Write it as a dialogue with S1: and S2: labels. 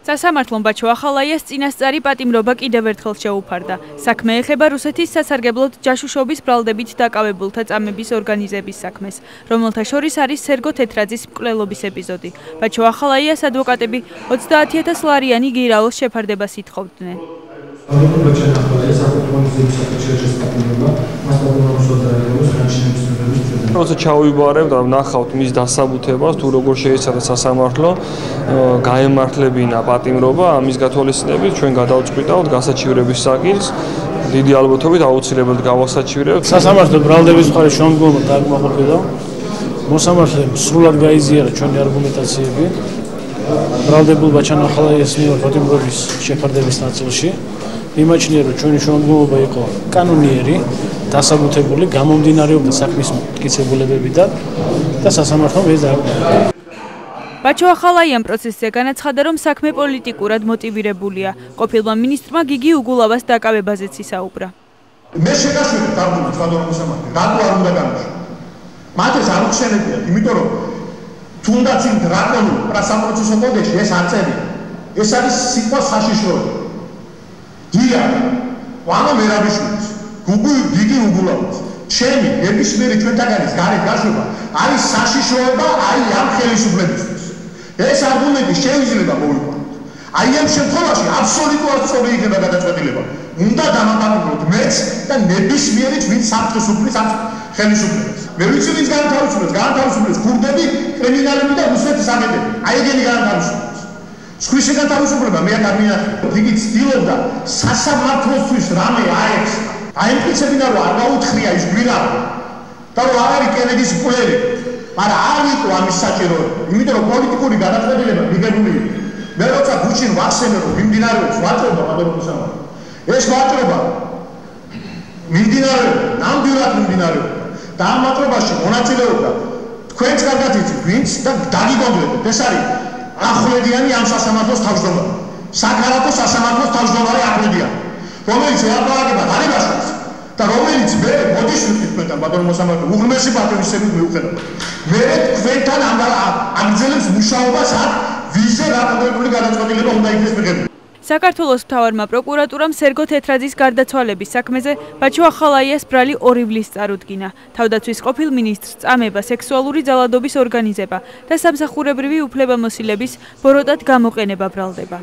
S1: სასამართლომ ბაჩო ახალაიას წინასწარი პატიმრობა კიდევ ერთხელ შეუფარდა. საქმე ეხება რუსეთის სასარგებლოდ ჯაშუშობის ბრალდებით დაკავებულთა წამების ორგანიზების საქმეს, რომელთა შორის არის სერგო თეთრაძის მკვლელობის ეპიზოდი. ბაჩო ახალაიას ადვოკატები 30,000 ლარიანი გირაოს შეფარდებას ითხოვდნენ.
S2: როცა ჩავიბარებ და ვნახავთ მის დასაბუთებას, თუ როგორ შეეცადა სასამართლო გაემართლებინა პატიმრობა, ამის გათვალისწინებით ჩვენ გადავწყვიტავთ გასაჩივრების საკითხს. დიდი ალბათობით აუცილებლად გავასაჩივრებთ.
S3: სასამართლო ბრალდების მხარეს შემდგომად დაგმოყრდა. მოსამართლემ სრულად გაიზიარა ჩვენი არგუმენტაციები. ბრალდებულ ბაჩან ახალაიას მიერ პატიმრობის შეფარდების ნაწილში იმაჩნია, რომ ჩვენი შემდგომობა იყო კანონიერი, დასაბუთებული, გამომდინარეობდა საქმის მტკიცებულებებიდან და სასამართლომ ეს დააკმაყოფილა.
S1: ბაჩო ახალაიამ პროცესზე განაცხადა, რომ საქმე პოლიტიკურად მოტივირებულია. ყოფილმა მინისტრმა გიგი უგულავას დაკავებაზეც ისაუბრა.
S4: მე შეგაშვები დაბუნდა სხვადასხვა მოსამართლე, რატო არ უნდა გამიშვა? მათ ეს არ უხსენებია, იმიტომ რომ თუნდაც იმ დრაკონულ პრასაპროცესო კოდექსში ეს არ წერია. ეს არის სიტყვა საშიშროება. დია, ვანო მერაბიშვილის, გიგი უგულავას, ჩემი ნებისმიერი ჩვენთაგანის გარეთ გაშვება არის საშიშროება აი ამ ხელისუფლებისთვის. ეს არგუმენტი შეიძლება მოვიყვანოთ. აი ამ შემთხვევაში აბსოლუტურად სწორი იქნება გადაწყვეტილება. უნდა დამატებულად მეც და ნებისმიერი ვინც საფრთხეს უქმნის ამ ხელისუფლებას. მე ვიცი ვინც განთავისუფლებს ქურდები, კრიმინალები და რუსეთის აგენტები. აი ეგენი განთავისუფლებს. სხვისი განთავისუფლება მე არ მინახავს. იგი ცდილობდა სასამართლოსთვის რამე აეცა. აიმპლიცებინა რომ არ გაუთხრია ის გვირაბი და რომ არ არის კენედის მკვლელი, მაგრამ არ იყო ამის საჭიროება, იმიტომ რომ პოლიტიკური გადაწყვეტილება მიღებული იყო. მე როცა გუჩინ ვახსენე რომ მიმდინარეობს ვაჭრობა პატიმრობისამართლე, ეს ვაჭრობა ნამდვილად მიმდინარეობდა და ამ ვაჭრობაში მონაწილეობდა თქვენც კარგად იცით ვინც და დაგიგონებთ, ეს არის ახვლედიანი ამ სასამართლოს თავმჯდომარე, საქალაქო სასამართლოს თავმჯდომარე ახვლედიანი, რომელიც ეაბარება გარემოშოს და რომელიც მე მოდის ვიტყვით თქვენთან ბატონო მოსამართლე უღრმესი პატივისცემით მიუხედავად. მე თქვენთან აგრძელებს მუშაობას აქ ვიზე რაპორტებული გადაწყვეტილება უნდა იქნეს მიღებული.
S1: საქართველოს მთავარმა პროკურატურამ სერგო თეთრაძის გარდაცვალების საქმეზე ბაჩო ახალაიას ბრალი 2 ვილის წარუდგინა. თავდაცვის ყოფილ მინისტრს წამება, სექსუალური ძალადობის ორგანიზება და სამსახურებრივი უფლებამოსილების ბოროტად გამოყენება ბრალდება.